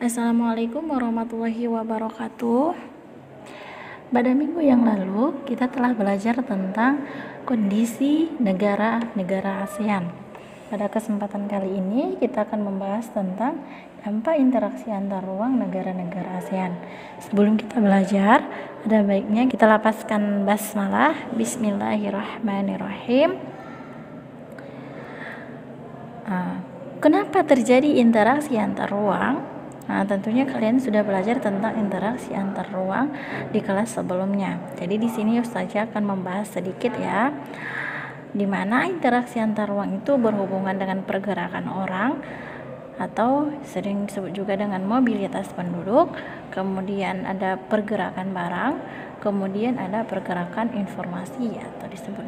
Assalamualaikum warahmatullahi wabarakatuh. Pada minggu yang lalu, kita telah belajar tentang kondisi negara-negara ASEAN. Pada kesempatan kali ini, kita akan membahas tentang dampak interaksi antar ruang negara-negara ASEAN. Sebelum kita belajar, ada baiknya kita lapaskan basmalah. Bismillahirrahmanirrahim. Kenapa terjadi interaksi antar ruang? Tentunya kalian sudah belajar tentang interaksi antar ruang di kelas sebelumnya. Jadi di sini Ustazah akan membahas sedikit ya, di mana interaksi antar ruang itu berhubungan dengan pergerakan orang atau sering disebut juga dengan mobilitas penduduk, kemudian ada pergerakan barang, kemudian ada pergerakan informasi atau disebut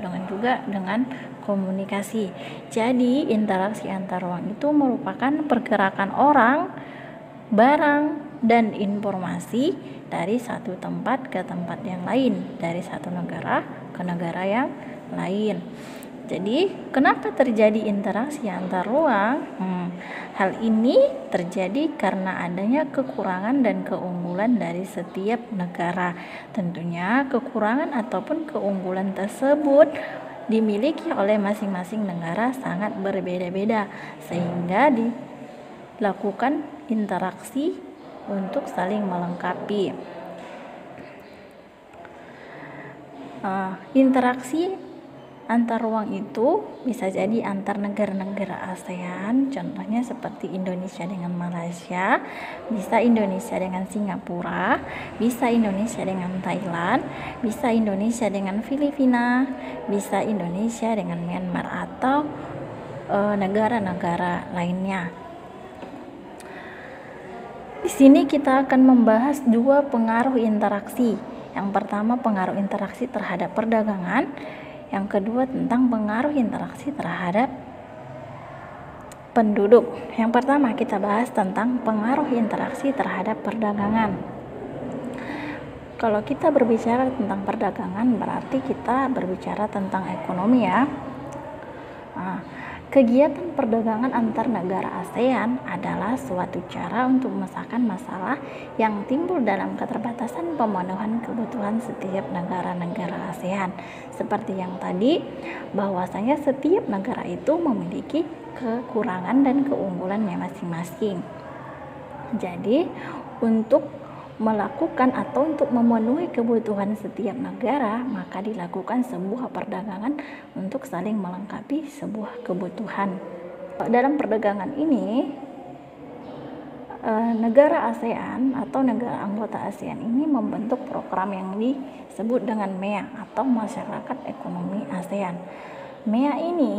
dengan komunikasi. Jadi interaksi antar ruang itu merupakan pergerakan orang, barang, dan informasi dari satu tempat ke tempat yang lain, dari satu negara ke negara yang lain. Jadi kenapa terjadi interaksi antar ruang? Hal ini terjadi karena adanya kekurangan dan keunggulan dari setiap negara. Tentunya kekurangan ataupun keunggulan tersebut dimiliki oleh masing-masing negara sangat berbeda-beda, sehingga dilakukan interaksi untuk saling melengkapi. Interaksi antar ruang itu bisa jadi antar negara-negara ASEAN, contohnya seperti Indonesia dengan Malaysia, bisa Indonesia dengan Singapura, bisa Indonesia dengan Thailand, bisa Indonesia dengan Filipina, bisa Indonesia dengan Myanmar atau negara-negara lainnya. Di sini kita akan membahas dua pengaruh interaksi. Yang pertama pengaruh interaksi terhadap perdagangan, yang kedua tentang pengaruh interaksi terhadap penduduk. Yang pertama kita bahas tentang pengaruh interaksi terhadap perdagangan. Kalau kita berbicara tentang perdagangan, berarti kita berbicara tentang ekonomi ya. Kegiatan perdagangan antar negara ASEAN adalah suatu cara untuk memecahkan masalah yang timbul dalam keterbatasan pemenuhan kebutuhan setiap negara-negara ASEAN. Seperti yang tadi, bahwasanya setiap negara itu memiliki kekurangan dan keunggulannya masing-masing. Jadi, untuk melakukan atau untuk memenuhi kebutuhan setiap negara, maka dilakukan sebuah perdagangan untuk saling melengkapi sebuah kebutuhan. Dalam perdagangan ini, negara ASEAN atau negara anggota ASEAN ini membentuk program yang disebut dengan MEA atau Masyarakat Ekonomi ASEAN. MEA ini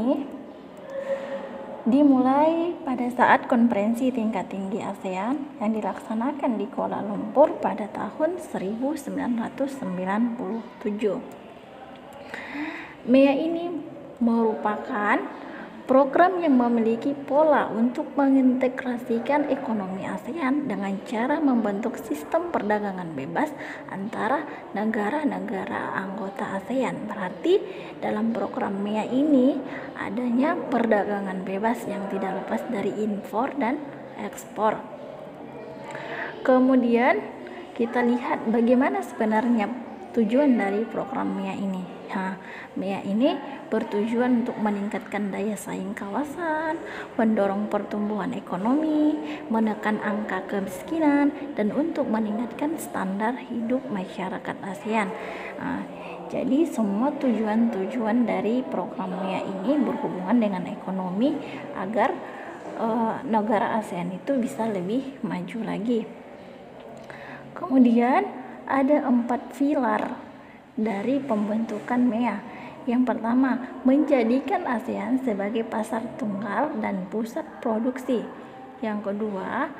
dimulai pada saat konferensi tingkat tinggi ASEAN yang dilaksanakan di Kuala Lumpur pada tahun 1997. MEA ini merupakan program yang memiliki pola untuk mengintegrasikan ekonomi ASEAN dengan cara membentuk sistem perdagangan bebas antara negara-negara anggota ASEAN. Berarti dalam program MEA ini adanya perdagangan bebas yang tidak lepas dari impor dan ekspor. Kemudian kita lihat bagaimana sebenarnya tujuan dari program MEA ini. MEA ini bertujuan untuk meningkatkan daya saing kawasan, mendorong pertumbuhan ekonomi, menekan angka kemiskinan, dan untuk meningkatkan standar hidup masyarakat ASEAN. Jadi semua tujuan-tujuan dari program MEA ini berhubungan dengan ekonomi agar negara ASEAN itu bisa lebih maju lagi. Kemudian ada 4 pilar dari pembentukan MEA. Yang pertama, menjadikan ASEAN sebagai pasar tunggal dan pusat produksi. Yang kedua,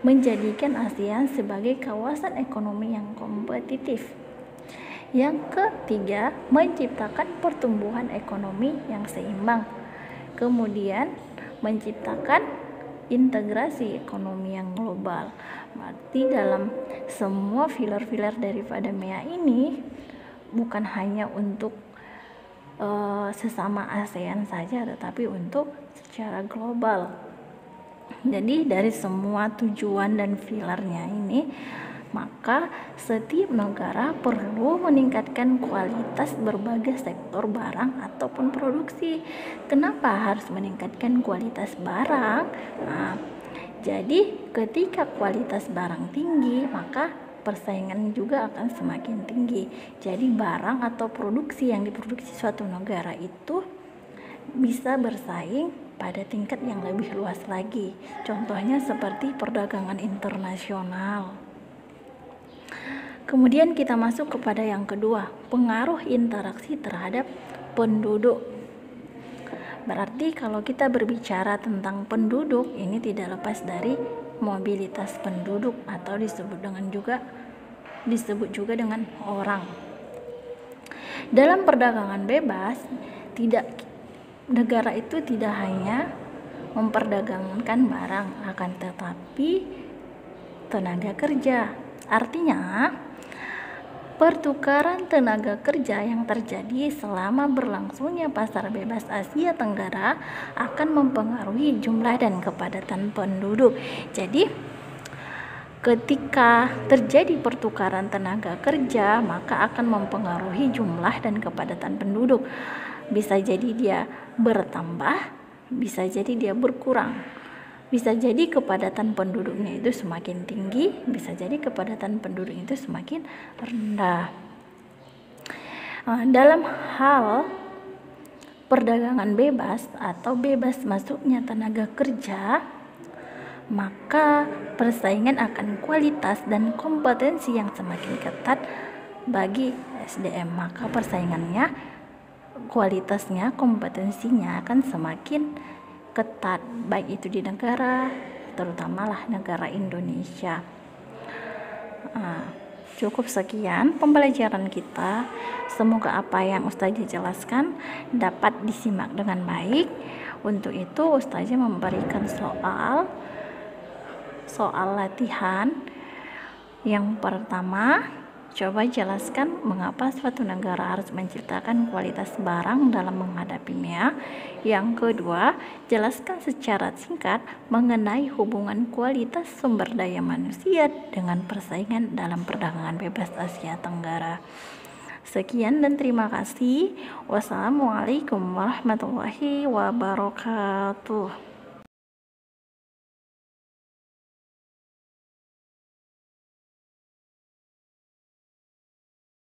menjadikan ASEAN sebagai kawasan ekonomi yang kompetitif. Yang ketiga, menciptakan pertumbuhan ekonomi yang seimbang. Kemudian, menciptakan integrasi ekonomi yang global. Berarti dalam semua pilar-pilar daripada MEA ini bukan hanya untuk sesama ASEAN saja, tetapi untuk secara global. Jadi dari semua tujuan dan pilarnya ini, maka setiap negara perlu meningkatkan kualitas berbagai sektor barang ataupun produksi. Kenapa harus meningkatkan kualitas barang? Nah, jadi ketika kualitas barang tinggi, maka persaingan juga akan semakin tinggi. Jadi barang atau produksi yang diproduksi suatu negara itu bisa bersaing pada tingkat yang lebih luas lagi. Contohnya seperti perdagangan internasional. Kemudian kita masuk kepada yang kedua, pengaruh interaksi terhadap penduduk. Berarti kalau kita berbicara tentang penduduk, ini tidak lepas dari mobilitas penduduk atau disebut juga dengan orang. Dalam perdagangan bebas, negara itu tidak hanya memperdagangkan barang, akan tetapi tenaga kerja. Artinya, pertukaran tenaga kerja yang terjadi selama berlangsungnya pasar bebas Asia Tenggara akan mempengaruhi jumlah dan kepadatan penduduk. Jadi, ketika terjadi pertukaran tenaga kerja, maka akan mempengaruhi jumlah dan kepadatan penduduk. Bisa jadi dia bertambah, bisa jadi dia berkurang. Bisa jadi kepadatan penduduknya itu semakin tinggi, bisa jadi kepadatan penduduk itu semakin rendah. Dalam hal perdagangan bebas atau bebas masuknya tenaga kerja, maka persaingan akan kualitas dan kompetensi yang semakin ketat bagi SDM. Maka persaingannya, kualitasnya, kompetensinya akan semakin ketat, baik itu di negara, terutamalah negara Indonesia. Cukup sekian pembelajaran kita. Semoga apa yang Ustazah jelaskan dapat disimak dengan baik. Untuk itu Ustazah memberikan soal latihan. Yang pertama, coba jelaskan mengapa suatu negara harus menciptakan kualitas barang dalam menghadapinya. Yang kedua, jelaskan secara singkat mengenai hubungan kualitas sumber daya manusia dengan persaingan dalam perdagangan bebas Asia Tenggara. Sekian dan terima kasih. Wassalamualaikum warahmatullahi wabarakatuh.